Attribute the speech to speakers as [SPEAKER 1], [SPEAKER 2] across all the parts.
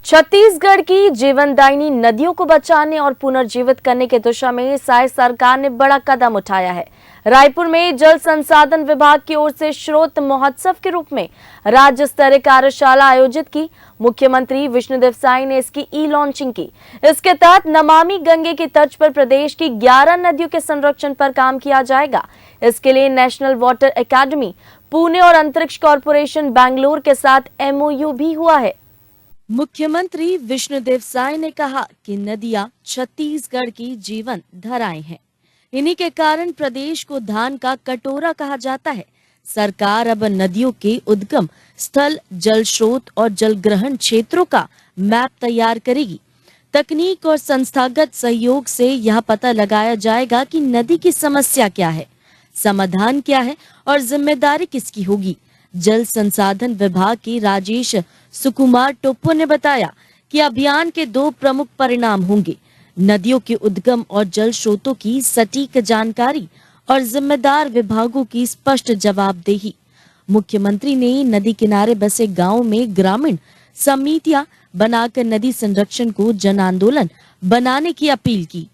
[SPEAKER 1] छत्तीसगढ़ की जीवनदायिनी नदियों को बचाने और पुनर्जीवित करने की दिशा में साय सरकार ने बड़ा कदम उठाया है। रायपुर में जल संसाधन विभाग की ओर से स्रोत महोत्सव के रूप में राज्य स्तरीय कार्यशाला आयोजित की। मुख्यमंत्री विष्णुदेव साय ने इसकी ई लॉन्चिंग की। इसके तहत नमामि गंगे की तर्ज पर प्रदेश की 11 नदियों के संरक्षण पर काम किया जाएगा। इसके लिए नेशनल वाटर एकेडमी, पुणे और अंतरिक्ष कॉरपोरेशन बेंगलुरु के साथ MOU भी हुआ है। मुख्यमंत्री विष्णुदेव साय ने कहा कि नदियां छत्तीसगढ़ की जीवन धाराएं हैं। इन्हीं के कारण प्रदेश को धान का कटोरा कहा जाता है। सरकार अब नदियों के उद्गम स्थल, जल स्रोत और जल ग्रहण क्षेत्रों का मैप तैयार करेगी। तकनीक और संस्थागत सहयोग से यह पता लगाया जाएगा कि नदी की समस्या क्या है, समाधान क्या है और जिम्मेदारी किसकी होगी। जल संसाधन विभाग के राजेश सुकुमार टोप्पो ने बताया कि अभियान के 2 प्रमुख परिणाम होंगे: नदियों के उद्गम और जल स्रोतों की सटीक जानकारी और जिम्मेदार विभागों की स्पष्ट जवाबदेही। मुख्यमंत्री ने नदी किनारे बसे गांवों में ग्रामीण समितियां बनाकर नदी संरक्षण को जन आंदोलन बनाने की अपील की।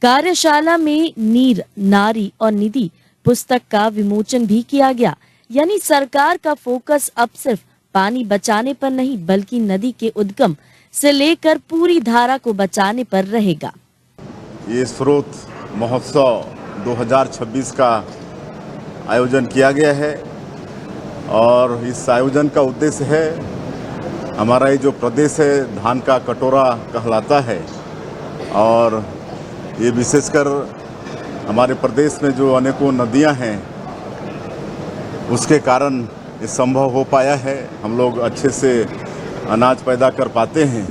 [SPEAKER 1] कार्यशाला में नीर, नारी और निधि पुस्तक का विमोचन भी किया गया। यानी सरकार का फोकस अब सिर्फ पानी बचाने पर नहीं, बल्कि नदी के उद्गम से लेकर पूरी धारा को बचाने पर रहेगा।
[SPEAKER 2] ये स्रोत महोत्सव 2026 का आयोजन किया गया है और इस आयोजन का उद्देश्य है, हमारा ये जो प्रदेश है धान का कटोरा कहलाता है और ये विशेषकर हमारे प्रदेश में जो अनेकों नदियां हैं उसके कारण ये संभव हो पाया है। हम लोग अच्छे से अनाज पैदा कर पाते हैं।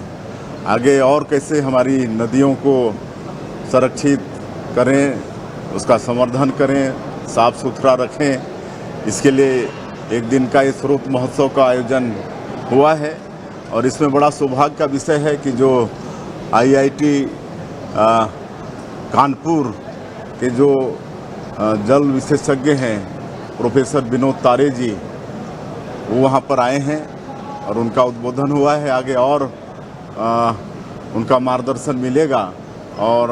[SPEAKER 2] आगे और कैसे हमारी नदियों को संरक्षित करें, उसका संवर्धन करें, साफ सुथरा रखें, इसके लिए एक दिन का ये स्रोत महोत्सव का आयोजन हुआ है। और इसमें बड़ा सौभाग्य का विषय है कि जो IIT कानपुर के जो जल विशेषज्ञ हैं प्रोफेसर विनोद तारे जी, वो वहाँ पर आए हैं और उनका उद्बोधन हुआ है। आगे और उनका मार्गदर्शन मिलेगा और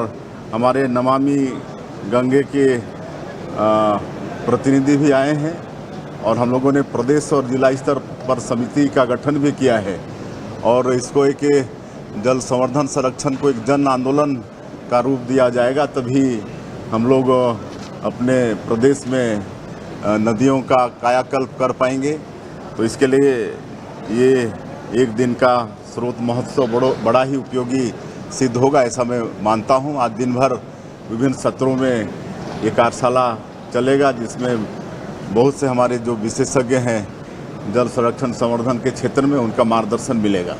[SPEAKER 2] हमारे नमामि गंगे के प्रतिनिधि भी आए हैं और हम लोगों ने प्रदेश और जिला स्तर पर समिति का गठन भी किया है और इसको एक जल संवर्धन संरक्षण को एक जन आंदोलन का रूप दिया जाएगा। तभी हम लोग अपने प्रदेश में नदियों का कायाकल्प कर पाएंगे। तो इसके लिए ये एक दिन का स्रोत महोत्सव बड़ा ही उपयोगी सिद्ध होगा, ऐसा मैं मानता हूँ। आज दिन भर विभिन्न सत्रों में ये कार्यशाला चलेगा जिसमें बहुत से हमारे जो विशेषज्ञ हैं जल संरक्षण संवर्धन के क्षेत्र में, उनका मार्गदर्शन मिलेगा।